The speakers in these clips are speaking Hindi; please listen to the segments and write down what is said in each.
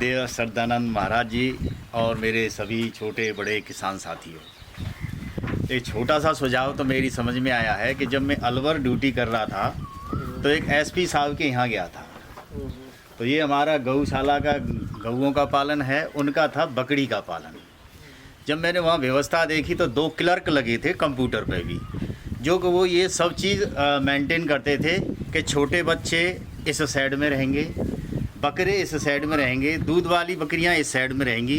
श्रद्धेय सरदानंद महाराज जी और मेरे सभी छोटे बड़े किसान साथियों, एक छोटा सा सुझाव तो मेरी समझ में आया है कि जब मैं अलवर ड्यूटी कर रहा था तो एक एसपी साहब के यहाँ गया था। तो ये हमारा गौशाला का गऊओं का पालन है, उनका था बकरी का पालन। जब मैंने वहाँ व्यवस्था देखी तो 2 क्लर्क लगे थे कंप्यूटर पे भी, जो कि वो ये सब चीज़ मेंटेन करते थे कि छोटे बच्चे इस साइड में रहेंगे, बकरे इस साइड में रहेंगे, दूध वाली बकरियां इस साइड में रहेंगी।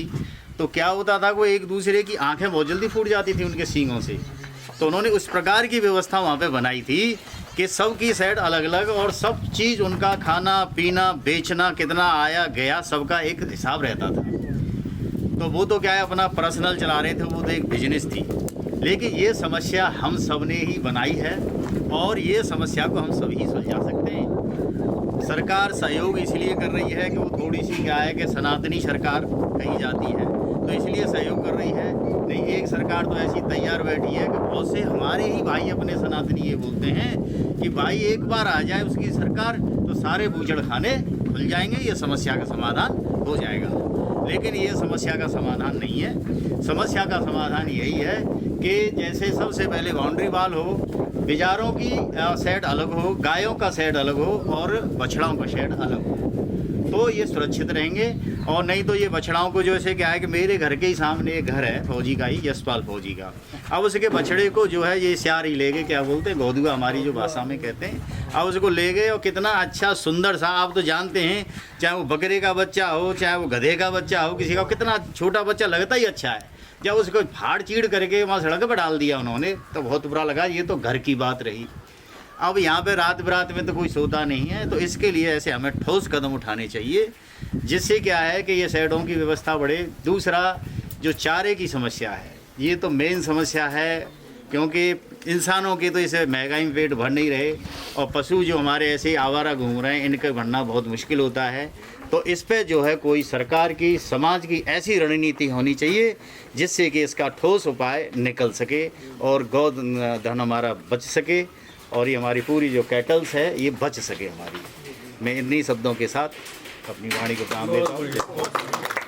तो क्या होता था वो एक दूसरे की आंखें बहुत जल्दी फूट जाती थी उनके सींगों से। तो उन्होंने उस प्रकार की व्यवस्था वहाँ पे बनाई थी कि सब की साइड अलग अलग और सब चीज़ उनका खाना पीना बेचना कितना आया गया सबका एक हिसाब रहता था। तो वो तो क्या है अपना पर्सनल चला रहे थे, वो तो एक बिजनेस थी। लेकिन ये समस्या हम सब ने ही बनाई है और ये समस्या को हम सब ही सुलझा सकते हैं। सरकार सहयोग इसलिए कर रही है कि वो थोड़ी सी क्या है कि सनातनी सरकार कही जाती है, तो इसलिए सहयोग कर रही है। नहीं, एक सरकार तो ऐसी तैयार बैठी है कि बहुत से हमारे ही भाई अपने सनातनी ये बोलते हैं कि भाई एक बार आ जाए उसकी सरकार तो सारे बूचड़ खाने खुल जाएंगे, ये समस्या का समाधान हो जाएगा। लेकिन ये समस्या का समाधान नहीं है। समस्या का समाधान यही है कि जैसे सबसे पहले बाउंड्री वाल हो, बिजारों की सेट अलग हो, गायों का सेट अलग हो और बछड़ाओं का शेड अलग हो, तो ये सुरक्षित रहेंगे। और नहीं तो ये बछड़ाओं को जो ऐसे क्या है कि मेरे घर के ही सामने एक घर है फौजी का ही, यशपाल फौजी का। अब उसके बछड़े को जो है ये सियार ही ले गए, क्या बोलते हैं गोदुआ हमारी जो भाषा में कहते हैं। अब उसको ले गए और कितना अच्छा सुंदर सा, आप तो जानते हैं चाहे वो बकरे का बच्चा हो चाहे वो गधे का बच्चा हो, किसी का कितना छोटा बच्चा लगता ही अच्छा है। जब उसको फाड़ चीड़ करके वहाँ सड़क पर डाल दिया उन्होंने तो बहुत बुरा लगा। ये तो घर की बात रही। अब यहाँ पे रात बिरात में तो कोई सोता नहीं है, तो इसके लिए ऐसे हमें ठोस कदम उठाने चाहिए जिससे क्या है कि ये शेडों की व्यवस्था बढ़े। दूसरा जो चारे की समस्या है, ये तो मेन समस्या है, क्योंकि इंसानों के तो इसे महंगाई में पेट भर नहीं रहे और पशु जो हमारे ऐसे आवारा घूम रहे हैं इनके भरना बहुत मुश्किल होता है। तो इस पे जो है कोई सरकार की समाज की ऐसी रणनीति होनी चाहिए जिससे कि इसका ठोस उपाय निकल सके और गौ धन हमारा बच सके और ये हमारी पूरी जो कैटल्स है ये बच सके हमारी। मैं इन्हीं शब्दों के साथ अपनी वाणी को काम देता हूँ।